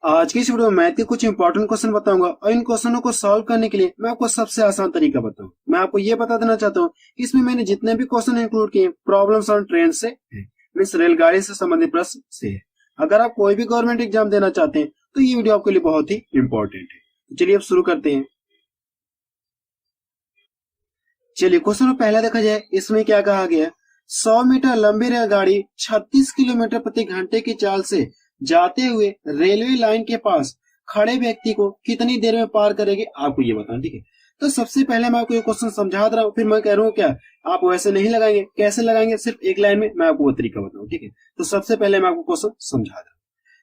आज की इस वीडियो में मैथ के कुछ इंपॉर्टेंट क्वेश्चन बताऊंगा और इन क्वेश्चनों को सॉल्व करने के लिए मैं आपको सबसे आसान तरीका बताऊं। मैं आपको ये बता देना चाहता हूँ कि इसमें मैंने जितने भी क्वेश्चन इंक्लूड किए प्रॉब्लम्स ऑन ट्रेन से है, मीन्स रेलगाड़ी से संबंधित प्रश्न से है। अगर आप कोई भी गवर्नमेंट एग्जाम देना चाहते हैं तो ये वीडियो आपके लिए बहुत ही इंपॉर्टेंट है। तो चलिए अब शुरू करते हैं। चलिए क्वेश्चन में पहला देखा जाए, इसमें क्या कहा गया, 100 मीटर लंबी रेलगाड़ी 36 किलोमीटर प्रति घंटे की चाल से जाते हुए रेलवे लाइन के पास खड़े व्यक्ति को कितनी देर में पार करेगी, आपको ये बताना। ठीक है, तो सबसे पहले मैं आपको ये क्वेश्चन समझा दे रहा हूँ, फिर मैं कह रहा हूँ क्या आप वैसे नहीं लगाएंगे, कैसे लगाएंगे, सिर्फ एक लाइन में मैं आपको वो तरीका बताऊँ। ठीक है, तो सबसे पहले मैं आपको क्वेश्चन समझा दे रहा हूँ।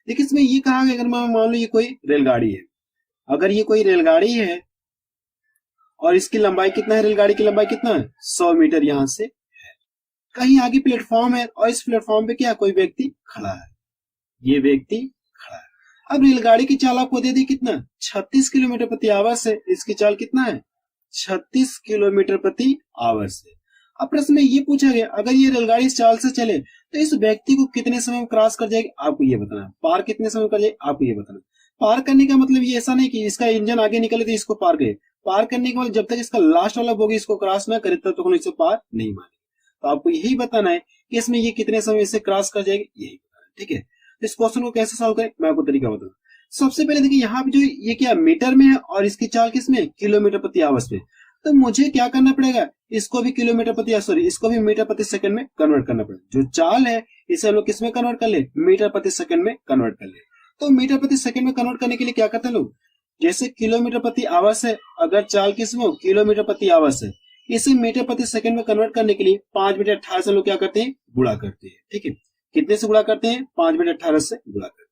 देखिए इसमें ये कहा गया, अगर मैं मान लो ये कोई रेलगाड़ी है, अगर ये कोई रेलगाड़ी है और इसकी लंबाई कितना है, रेलगाड़ी की लंबाई कितना है 100 मीटर यहाँ से है। कहीं आगे प्लेटफॉर्म है और इस प्लेटफॉर्म पे क्या कोई व्यक्ति खड़ा है, ये व्यक्ति खड़ा है। अब रेलगाड़ी की चाल आपको दे दी कितना 36 किलोमीटर प्रति आवर से, इसकी चाल कितना है 36 किलोमीटर प्रति आवर से। अब प्रश्न में ये पूछा गया अगर ये रेलगाड़ी इस चाल से चले तो इस व्यक्ति को कितने समय में क्रॉस कर जाएगी, आपको ये बताना। पार कितने समय कर जाएगी, आपको ये बताना। पार करने का मतलब ये ऐसा नहीं कि इसका इंजन आगे निकले तो इसको पार करे, पार करने के बाद जब तक इसका लास्ट वाला बोगी इसको क्रॉस ना करे तब तक इसे पार नहीं माने। तो आपको यही बताना है कि इसमें ये कितने समय इसे क्रॉस कर जाएगी, यही बताना है। ठीक है, इस क्वेश्चन को कैसे सॉल्व करें मैं आपको तरीका बताऊं। सबसे पहले देखिए यहाँ पे जो ये क्या मीटर में है और इसकी चाल किसमें किलोमीटर प्रति आवर में, तो मुझे क्या करना पड़ेगा, इसको भी किलोमीटर प्रति सॉरी इसको भी मीटर प्रति सेकंड में कन्वर्ट करना पड़ेगा। जो चाल है इसे हम लोग किस में कन्वर्ट कर ले, मीटर प्रति सेकंड में कन्वर्ट कर ले। तो मीटर प्रति सेकंड में कन्वर्ट करने के लिए क्या करते हैं लोग, जैसे किलोमीटर प्रति आवर से अगर चाल किसमें हो किलोमीटर प्रति आवर से, इसे मीटर प्रति सेकंड में कन्वर्ट करने के लिए 5 बटे 18 से लोग क्या करते हैं गुणा करते हैं। ठीक है, कितने से गुणा करते हैं 5 बटे 18 से गुणा करते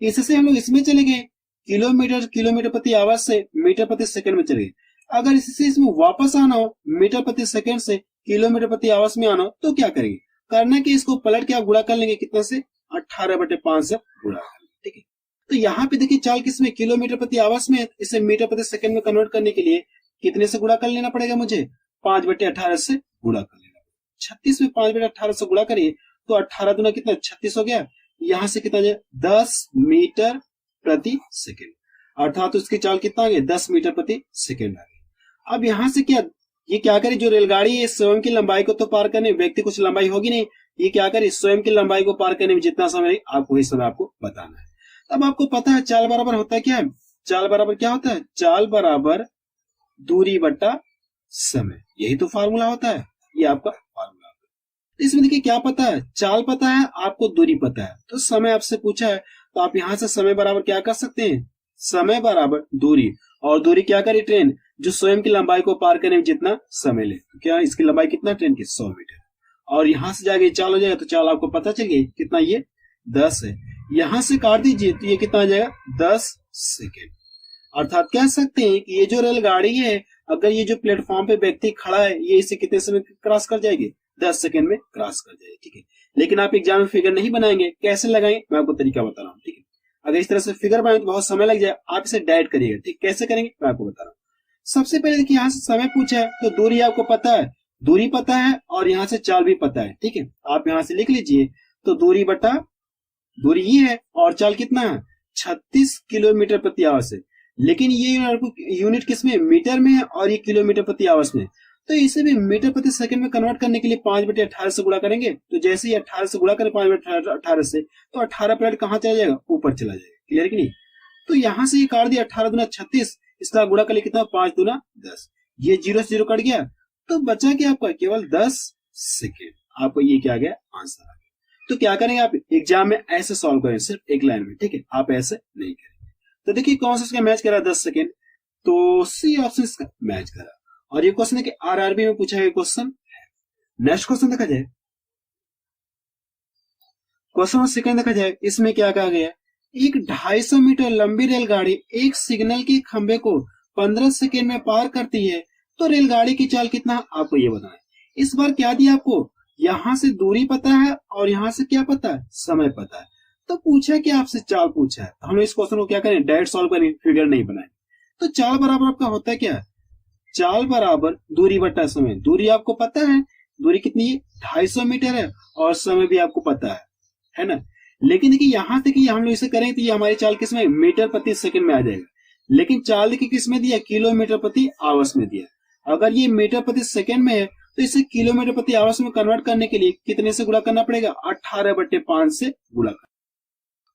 हैं। इससे हम लोग इसमें चले गए किलोमीटर प्रति आवर से मीटर प्रति सेकंड में चले गए। अगर इससे इसमें वापस आना हो मीटर प्रति सेकंड से किलोमीटर प्रति आवर में आना हो तो क्या करेंगे, करना कि इसको पलट के आप गुणा कर लेंगे कितना से 18 बटे 5 से गुणा कर लेंगे। ठीक है, तो यहाँ पे देखिए चाल किसमें किलोमीटर प्रति आवर में, इसे मीटर प्रति सेकंड में कन्वर्ट करने के लिए कितने से गुणा कर लेना पड़ेगा, मुझे 5 बटे 18 से गुणा कर लेना। 36 में 5 बटे 18 से गुणा करिए तो 18 दूना कितना 36 हो गया, यहां से कितना जाए 10 मीटर प्रति सेकंड, अर्थात उसकी चाल कितना आ गया 10 मीटर प्रति सेकंड आ गया। अब यहां से क्या ये क्या करे, जो रेलगाड़ी है स्वयं की लंबाई को तो पार करने, व्यक्ति कुछ लंबाई होगी नहीं, ये क्या करे स्वयं की लंबाई को पार करने में जितना समय आपको वही समय आपको बताना है। अब आपको पता है चाल बराबर होता है क्या है, चाल बराबर क्या होता है, चाल बराबर दूरी बटा समय, यही तो फार्मूला होता है, ये आपका फार्मूला होता है। इसमें देखिए क्या पता है, चाल पता है, आपको दूरी पता है, तो समय आपसे पूछा है तो आप यहां से समय बराबर क्या कर सकते हैं, समय बराबर दूरी, और दूरी क्या करे ट्रेन जो स्वयं की लंबाई को पार करने में जितना समय ले, तो क्या इसकी लंबाई कितना ट्रेन की 100 मीटर, और यहां से जाके चाल हो जाएगा तो चाल आपको पता चल गई कितना, ये 10 है, यहां से काट दीजिए तो ये कितना आ जाएगा 10 सेकेंड। अर्थात कह सकते हैं कि ये जो रेलगाड़ी है अगर ये जो प्लेटफॉर्म पे व्यक्ति खड़ा है ये इसे कितने समय क्रॉस कर जाएगी, 10 सेकंड में क्रॉस कर जाएगी। ठीक है, लेकिन आप एग्जाम में फिगर नहीं बनाएंगे, कैसे लगाएंगे मैं आपको तरीका बता रहा हूँ। ठीक है, अगर इस तरह से फिगर बनाए तो बहुत समय लग जाए, आप इसे डायरेक्ट करिएगा। ठीक, कैसे करेंगे मैं आपको बता रहा हूँ। सबसे पहले देखिए यहाँ से समय पूछा है तो दूरी आपको पता है, दूरी पता है और यहाँ से चाल भी पता है। ठीक है, आप यहाँ से लिख लीजिए तो दूरी बटा दूरी ये है और चाल कितना है 36 किलोमीटर प्रति आवर से, लेकिन ये यूनिट किसमें मीटर में है और ये किलोमीटर प्रति आवर में, तो इसे भी मीटर प्रति सेकंड में कन्वर्ट करने के लिए 5 बटे 18 से गुणा करेंगे। तो जैसे ही 18 से गुणा करें 5 बटे 18 से तो 18 प्लेट कहाँ चला जाएगा, ऊपर चला जाएगा। क्लियर कि नहीं, तो यहां से ये काट दिया 18 दूना 36, इसका गुणा कर लिया कितना 5 दूना 10, ये 0 से 0 कट गया तो बचा क्या आपका केवल 10 सेकेंड। आपको ये क्या आ गया आंसर आ गया। तो क्या करेंगे आप एग्जाम में ऐसे सॉल्व करें सिर्फ एक लाइन में। ठीक है, आप ऐसे नहीं करेंगे। तो देखिए कौन सा इसका मैच करा 10 सेकेंड, तो सी ऑप्शन इसका मैच करा। और ये क्वेश्चन है कि आरआरबी में पूछा गया क्वेश्चन है। नेक्स्ट क्वेश्चन देखा जाए, क्वेश्चन सेकंड देखा जाए, इसमें क्या कहा गया, एक 250 मीटर लंबी रेलगाड़ी एक सिग्नल के खंबे को 15 सेकेंड में पार करती है तो रेलगाड़ी की चाल कितना, आपको ये बताना है। इस बार क्या दिया आपको, यहां से दूरी पता है और यहां से क्या पता है, समय पता है, तो पूछा कि आपसे चाल पूछा है, हम इस क्वेश्चन को क्या करें डायरेक्ट सॉल्व करें, फिगर नहीं बनाए। तो चाल बराबर आपका होता है क्या, चाल बराबर दूरी बटा समय, दूरी आपको पता है, दूरी कितनी है 250 मीटर है और समय भी आपको पता है ना। लेकिन देखिए यहाँ से कि हम लोग इसे करें तो ये हमारी चाल किस में, मीटर प्रति सेकंड में आ जाएगा। लेकिन चाल देखिए किस में दिया, किलोमीटर प्रति आवर्स में दिया। अगर ये मीटर प्रति सेकंड में है तो इसे किलोमीटर प्रति आवर्स में कन्वर्ट करने के लिए कितने से गुणा करना पड़ेगा, 18/5 से गुणा कर।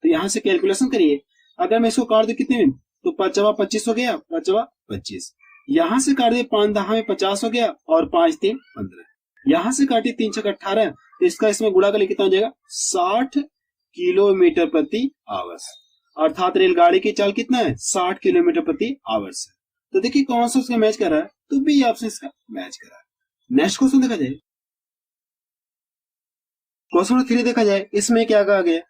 तो यहाँ से कैलकुलेशन करिए, अगर मैं इसको काट दूं कितने में, तो 5 25 हो गया, 5 25। यहाँ से काट दिए 5 10 में 50 हो गया, और 5 3 15। यहाँ से काटिए 3 6 18, तो इसका इसमें गुणा कर कितना हो जाएगा, 60 किलोमीटर प्रति आवर्स। अर्थात रेलगाड़ी की चाल कितना है, 60 किलोमीटर प्रति आवर्स है। तो देखिए कौन सा उसका मैच कर रहा है, तो बी ऑप्शन इसका मैच कर रहा है। नेक्स्ट क्वेश्चन देखा जाए, क्वेश्चन 3 देखा जाए, इसमें क्या कहा गया,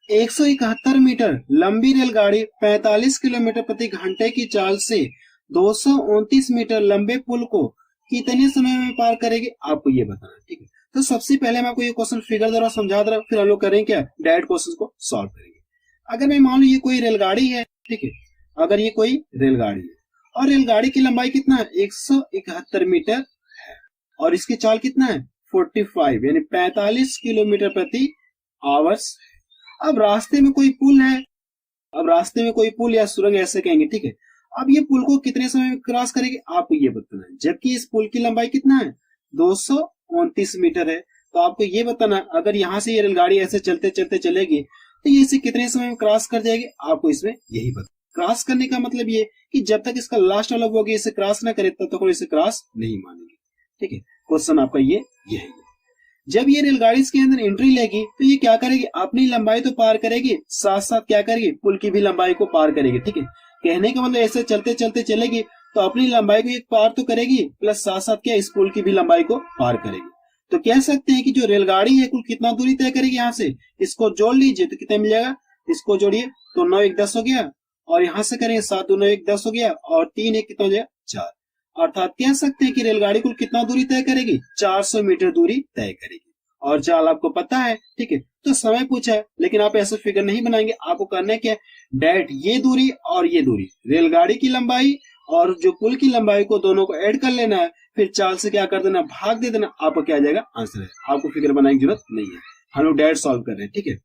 171 मीटर लंबी रेलगाड़ी 45 किलोमीटर प्रति घंटे की चाल से 229 मीटर लंबे पुल को कितने समय में पार करेगी, आपको ये बताना है। ठीक है, तो सबसे पहले मैं आपको ये क्वेश्चन फिगर दे रहा हूं, समझा दे रहा हूं, फिर हम लोग करेंगे क्या, डायरेक्ट क्वेश्चन को सॉल्व करेंगे। अगर मैं मान लो ये कोई रेलगाड़ी है, ठीक है, अगर ये कोई रेलगाड़ी है और रेलगाड़ी की लंबाई कितना है, 171 मीटर है, और इसकी चाल कितना है, 45 यानी 45 किलोमीटर प्रति आवर्स। अब रास्ते में कोई पुल है, अब रास्ते में कोई पुल या सुरंग ऐसे कहेंगे, ठीक है। अब ये पुल को कितने समय में क्रॉस करेगी, आपको ये बताना है। जबकि इस पुल की लंबाई कितना है, 229 मीटर है, तो आपको ये बताना है अगर यहाँ से ये रेलगाड़ी ऐसे चलते चलते चलेगी तो ये इसे कितने समय में क्रॉस कर जाएगी, आपको इसमें यही बताना। क्रॉस करने का मतलब ये कि जब तक इसका लास्ट वाला वो इसे क्रॉस ना करे तब तक इसे क्रॉस नहीं मानेंगे। ठीक है, क्वेश्चन आपका ये यही है। जब ये रेलगाड़ी इसके अंदर एंट्री लेगी तो ये क्या करेगी, अपनी लंबाई तो पार करेगी, साथ साथ क्या करेगी, पुल की भी लंबाई को पार करेगी। ठीक है, कहने का मतलब ऐसे चलते चलते चलेगी तो अपनी लंबाई को एक पार तो करेगी, प्लस साथ साथ क्या, इस पुल की भी लंबाई को पार करेगी। तो कह सकते हैं कि जो रेलगाड़ी है कुल कितना दूरी तय करेगी, यहाँ से इसको जोड़ लीजिए तो कितना मिल जाएगा, इसको जोड़िए तो 9 1 10 हो गया, और यहाँ से करेंगे 7 2 9 1 10 हो गया, और 3 1 कितना हो जाएगा, 4। अर्थात कह सकते हैं कि रेलगाड़ी कुल कितना दूरी तय करेगी, 400 मीटर दूरी तय करेगी। और चाल आपको पता है, ठीक है, तो समय पूछा है, लेकिन आप ऐसे फिगर नहीं बनाएंगे, आपको करना क्या है, डायरेक्ट ये दूरी और ये दूरी, रेलगाड़ी की लंबाई और जो पुल की लंबाई को दोनों को ऐड कर लेना है, फिर चाल से क्या कर देना, भाग दे देना, आपको क्या आ जाएगा, आंसर है। आपको फिगर बनाने की जरूरत नहीं है, हम लोग डायरेक्ट सॉल्व कर रहे हैं। ठीक है,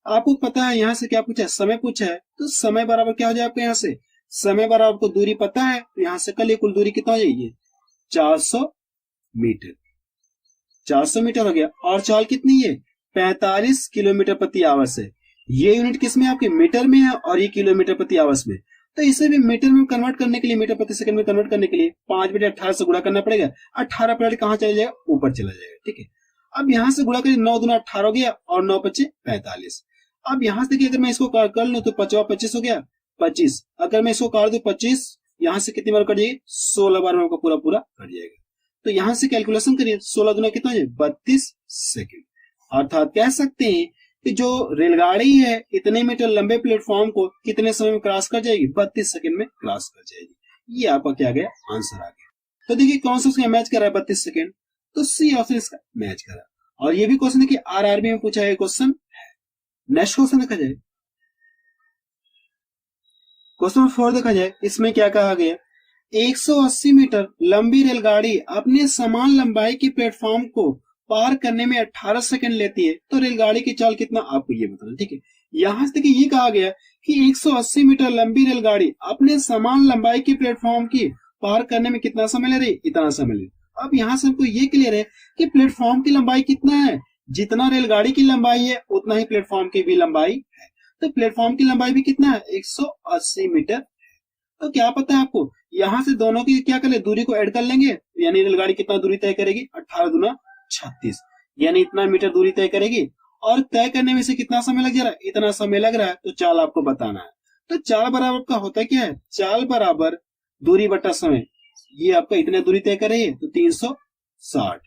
आपको पता है यहाँ से क्या पूछा है, समय पूछा है, तो समय बराबर क्या हो जाए आपको, यहाँ से समय बराबर आपको दूरी पता है, तो यहाँ से कल कुल दूरी कितना हो जाएगी, 400 मीटर। 400 मीटर हो गया, और चाल कितनी है, 45 किलोमीटर प्रति आवर्स है। ये यूनिट किस में, आपके मीटर में है, और ये किलोमीटर प्रति आवर्स में। तो इसे भी मीटर में कन्वर्ट करने के लिए, मीटर प्रति सेकंड में कन्वर्ट करने के लिए 5/18 से गुणा करना पड़ेगा। 18 पलट कहाँ चला जाएगा, ऊपर चला जाएगा। ठीक है, अब यहाँ से गुणा करिए, 9 दूना 18 हो गया, और 9 5 45। अब यहाँ से देखिए, अगर मैं इसको कर लूं तो 5 25 हो गया, 25। अगर मैं इसको काट दूं 25, यहाँ से कितनी बार कट जाएगी, 16 बार में आपका पूरा पूरा कट जाएगा। तो यहां से कैलकुलेशन करिए, 16 दूना कितना है, 32 सेकंड। अर्थात कह सकते हैं कि जो रेलगाड़ी है इतने मीटर लंबे प्लेटफॉर्म को कितने समय में क्रॉस कर जाएगी, 32 सेकंड में क्रॉस कर जाएगी। ये आपका क्या गया, आंसर आ गया। तो देखिए कौन सा उसका मैच कर रहा है, 32 सेकंड, तो सी ऑप्शन इसका मैच कर रहा है। और ये भी क्वेश्चन देखिए आरआरबी में पूछा है क्वेश्चन है। नेक्स्ट क्वेश्चन देखा जाए, क्वेश्चन 4 देखा जाए, इसमें क्या कहा गया, 180 मीटर लंबी रेलगाड़ी अपने समान लंबाई की प्लेटफॉर्म को पार करने में 18 सेकंड लेती है, तो रेलगाड़ी की चाल कितना, आपको ये बताना। ठीक है, यहां से देखिए ये कहा गया कि 180 मीटर लंबी रेलगाड़ी अपने समान लंबाई की प्लेटफॉर्म की पार करने में कितना समय ले रही, इतना समय ले। अब यहाँ से हमको ये क्लियर है कि प्लेटफॉर्म की लंबाई कितना है, जितना रेलगाड़ी की लंबाई है उतना ही प्लेटफॉर्म की भी लंबाई है। तो प्लेटफॉर्म की लंबाई भी कितना है, 180 मीटर। तो क्या पता है आपको, यहां से दोनों की क्या कर ले, दूरी को ऐड कर लेंगे, यानी रेलगाड़ी कितना दूरी तय करेगी, 18 दूना 36, यानी इतना मीटर दूरी तय करेगी। और तय करने में से कितना समय लग जा रहा है, इतना समय लग रहा है। तो चाल आपको बताना है। तो चाल बराबर का होता क्या है, चाल बराबर दूरी बटा समय। ये आपका इतने दूरी तय कर रही है तो 360,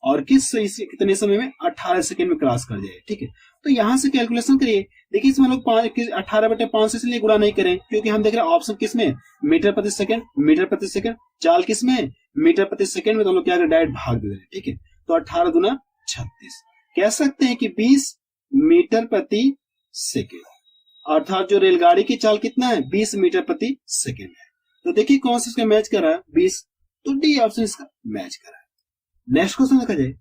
और कितने समय में, 18 सेकंड में क्रॉस कर जाए। ठीक है, तो यहां से कैलकुलेशन करिए। देखिए इसमें लोग 18/5 इसलिए गुणा नहीं करें क्योंकि हम देख रहे हैं ऑप्शन किसमें, मीटर प्रति सेकंड, मीटर प्रति सेकंड। चाल किसमें, मीटर प्रति सेकंड में, तो हम लोग क्या करें, डायरेक्ट भाग दे रहे हैं। ठीक है, तो 18 दूना 36, कह सकते हैं कि 20 मीटर प्रति सेकंड। अर्थात जो रेलगाड़ी की चाल कितना है, 20 मीटर प्रति सेकंड है। तो देखिए कौन सा इसका मैच कर रहा है, 20, तो डी ऑप्शन इसका मैच कर रहा है। नेक्स्ट क्वेश्चन देखा जाए,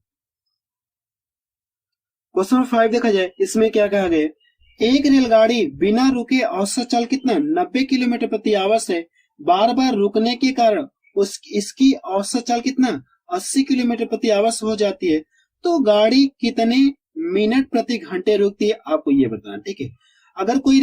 क्वेश्चन 5 देखा जाए, इसमें क्या कहा गया, एक रेलगाड़ी बिना रुके औसत चाल कितना 90 किलोमीटर प्रति आवर से बार बार रुकने के कारण इसकी औसत चाल कितना 80 किलोमीटर प्रति आवर हो जाती है। तो गाड़ी कितने मिनट प्रति घंटे रुकती है आपको ये बताना, ठीक है। अगर कोई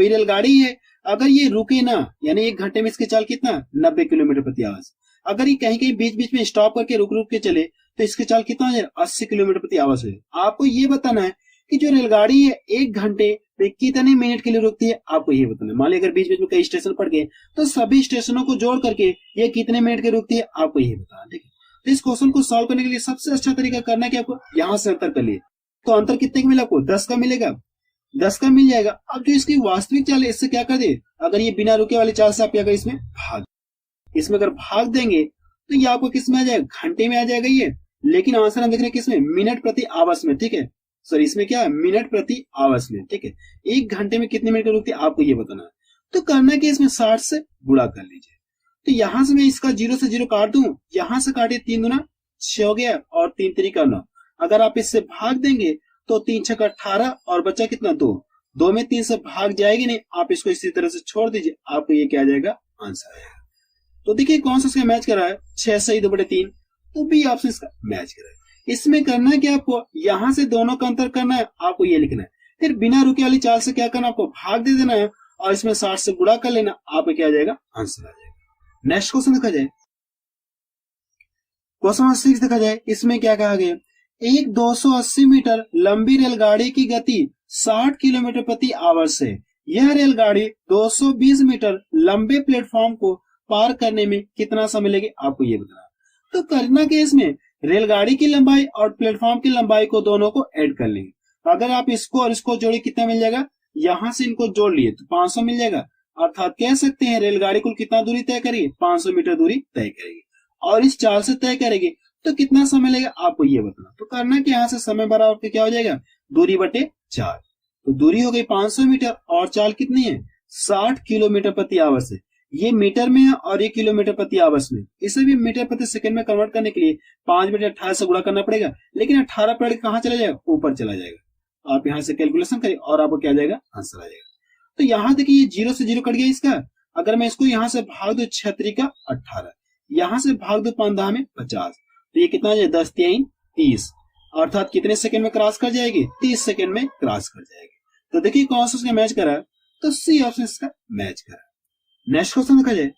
रेलगाड़ी है, अगर ये रुके ना, यानी 1 घंटे में इसकी चाल कितना 90 किलोमीटर प्रति आवर। अगर ये कहीं कहीं बीच बीच में स्टॉप करके रुक रुक के चले तो इसकी चाल कितना है 80 किलोमीटर प्रति आवर है। आपको ये बताना है कि जो रेलगाड़ी है 1 घंटे में कितने मिनट के लिए रुकती है, आपको ये बताना है। मान ली अगर बीच बीच में कई स्टेशन पड़ गए तो सभी स्टेशनों को जोड़ करके ये कितने मिनट की रुकती है, आपको ये बताना, ठीक है। तो इस क्वेश्चन को सॉल्व करने के लिए सबसे अच्छा तरीका करना है कि आपको यहाँ से अंतर कर लिए। तो अंतर कितने का मिला आपको 10 का मिलेगा, 10 का मिल जाएगा। अब जो इसकी वास्तविक चाल है इससे क्या कर दे, अगर ये बिना रुके वाली चाल से आप क्या करें इसमें अगर भाग देंगे तो ये आपको किस में आ जाएगा, घंटे में आ जाएगा ये। लेकिन आंसर हम देख रहे हैं किसमें, मिनट प्रति आवर्स में, ठीक है। सर इसमें क्या है, मिनट प्रति आवर्स में, ठीक है। 1 घंटे में कितने मिनट रुकती है आपको ये बताना है। तो करना कि इसमें 60 से गुणा कर लीजिए। तो यहां से मैं इसका 0 से 0 काट दूं, यहां से काटे 3 दूना 6 हो गया और 3 3 9। अगर आप इससे भाग देंगे तो 3 6 18 और बचा कितना 2 में 3 से भाग जाएगी नहीं, आप इसको इसी तरह से छोड़ दीजिए, आपको ये क्या आ जाएगा, आंसर आएगा। तो देखिए कौन सा इसका मैच कर रहा है, 6 सही 2/3, तो बी ऑप्शन इसका मैच कर रहा है। इसमें करना है कि आपको यहां से दोनों का अंतर करना है, आपको ये लिखना है। फिर बिना रुके वाली चाल से क्या करना, आपको भाग दे देना है और इसमें 60 से गुणा कर लेना, आपको क्या आ जाएगा, आंसर आ जाएगा। नेक्स्ट क्वेश्चन देखा जाए, क्वेश्चन नंबर 6 देखा जाए। इसमें क्या कहा गया, एक 280 मीटर लंबी रेलगाड़ी की गति 60 किलोमीटर प्रति आवर से यह रेलगाड़ी 220 मीटर लंबे प्लेटफॉर्म को पार करने में कितना समय लेगी, आपको ये बताना। तो करना कि इसमें रेलगाड़ी की लंबाई और प्लेटफॉर्म की लंबाई को दोनों को ऐड कर लेंगे। अगर आप इसको और इसको जोड़े कितना मिल जाएगा, यहां से इनको जोड़ लिए तो 500 मिल जाएगा। अर्थात कह सकते हैं रेलगाड़ी कुल कितना दूरी तय करेगी, 500 मीटर दूरी तय करेगी और इस चाल से तय करेगी तो कितना समय लगेगा, आपको ये बताना। तो करना कि यहाँ से समय बराबर क्या हो जाएगा, दूरी बटे 4। तो दूरी हो गई 500 मीटर और चाल कितनी है 60 किलोमीटर प्रति आवर से। ये मीटर में है और ये किलोमीटर प्रति आवर्स में। इसे भी मीटर प्रति सेकंड में कन्वर्ट करने के लिए 5/18 से गुणा करना पड़ेगा, लेकिन 18 पढ़ के कहाँ चला जाएगा, ऊपर चला जाएगा। आप यहाँ से कैलकुलेशन करें और आपको क्या जाएगा, आंसर आ जाएगा। तो यहाँ देखिए ये 0 से 0 कट गया इसका। अगर मैं इसको यहाँ से भाग दू 6 का 18, यहाँ से भाग दू 5 में 50, तो ये कितना है 10 3 30, अर्थात कितने सेकंड में क्रॉस कर जाएगी, 30 सेकंड में क्रॉस कर जाएगी। तो देखिए कौन सा उसका मैच करा, तो सी ऑप्शन इसका मैच करा। नेक्स्ट क्वेश्चन देखा जाए,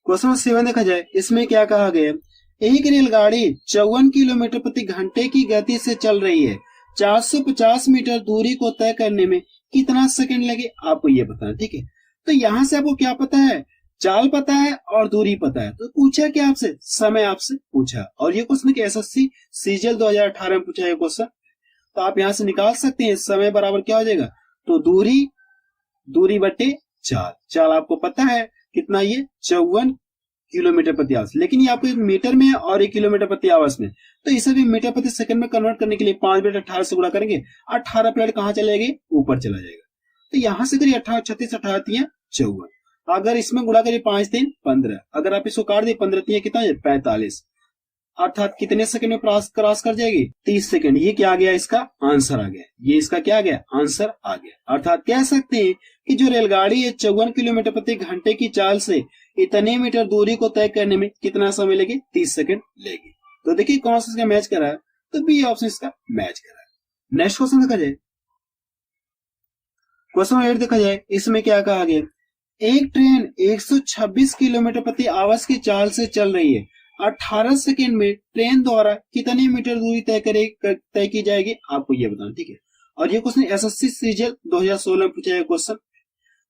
क्वेश्चन 7 देखा जाए। इसमें क्या कहा गया, एक रेलगाड़ी 54 किलोमीटर प्रति घंटे की गति से चल रही है, 450 मीटर दूरी को तय करने में कितना सेकंड लगे, आपको ये बताना, ठीक है। तो यहां से आपको क्या पता है, चाल पता है और दूरी पता है। तो पूछा क्या आपसे, समय आपसे पूछा, और ये क्वेश्चन के एसएससी सीजीएल 2018 में पूछा है क्वेश्चन। तो आप यहां से निकाल सकते हैं समय बराबर क्या हो जाएगा, तो दूरी बटे 4। चाल आपको पता है कितना, ये 54 किलोमीटर प्रति आवर्स, लेकिन ये आपको मीटर में है और 1 किलोमीटर प्रति आवर्स में। तो इसे भी मीटर प्रति सेकंड में कन्वर्ट करने के लिए 5/18 से गुणा करेंगे, 18 प्लेट कहां चलेगी, ऊपर चला जाएगा। तो यहां से करिए 18 36 18 3 54, अगर इसमें गुणा करिए 5 3 15, अगर आप इसको काट दिए 15 3 कितना है 45, अर्थात कितने सेकंड में क्रॉस कर जाएगी, 30 सेकंड। ये क्या आ गया, इसका आंसर आ गया, ये इसका क्या आ गया, आंसर आ गया। अर्थात कह सकते हैं कि जो रेलगाड़ी है 54 किलोमीटर प्रति घंटे की चाल से इतने मीटर दूरी को तय करने में कितना समय लेगी, 30 सेकंड लेगी। तो देखिए कौन सा इसका मैच करा है, तो बी ऑप्शन इसका मैच करा है। नेक्स्ट क्वेश्चन देखा जाए, क्वेश्चन 8 देखा जाए। इसमें क्या कहा गया, एक ट्रेन 126 किलोमीटर प्रति आवर्स की चाल से चल रही है, 18 सेकंड में ट्रेन द्वारा कितने मीटर दूरी तय की जाएगी, आपको ये बताना, ठीक है। और ये क्वेश्चन एसएससी सीजीएल 2016 में पूछा है क्वेश्चन।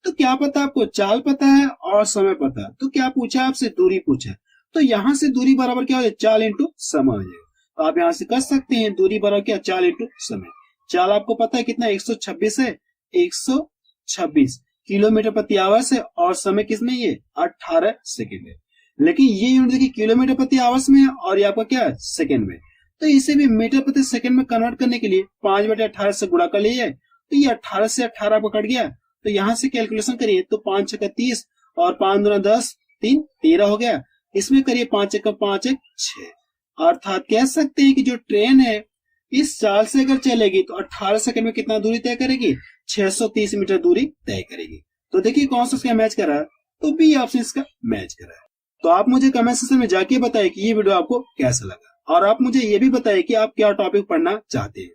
तो क्या पता आपको, चाल पता है और समय पता है। तो क्या पूछा आपसे, दूरी पूछा है। तो यहां से दूरी बराबर क्या हो जाए, चाल इंटू समय हो जाएगा। तो आप यहां से कर सकते हैं दूरी बराबर क्या, चाल इंटू समय। चाल आपको पता है कितना 126 है, 126 किलोमीटर प्रति आवर्स है और समय किसमें, ये 18 सेकेंड है। लेकिन ये यूनिट देखिए किलोमीटर प्रति आवर्स में है और ये आपका क्या है, सेकंड में। तो इसे भी मीटर प्रति सेकंड में कन्वर्ट करने के लिए 5/18 से गुणा कर लिया है। तो ये 18 से 18 को कट गया, तो यहां से कैलकुलेशन करिए तो 5 6 30 और 5 दूना 10 3 13 हो गया। इसमें करिए 5 1 5 1 6, अर्थात कह सकते हैं कि जो ट्रेन है इस चाल से अगर चलेगी तो 18 सेकंड में कितना दूरी तय करेगी? 630 मीटर दूरी तय करेगी। तो देखिए कौन सा उसका मैच कर रहा है, तो बी ऑप्शन इसका मैच कर रहा है। तो आप मुझे कमेंट सेक्शन में जाके बताइए कि ये वीडियो आपको कैसा लगा, और आप मुझे ये भी बताइए कि आप क्या टॉपिक पढ़ना चाहते हैं।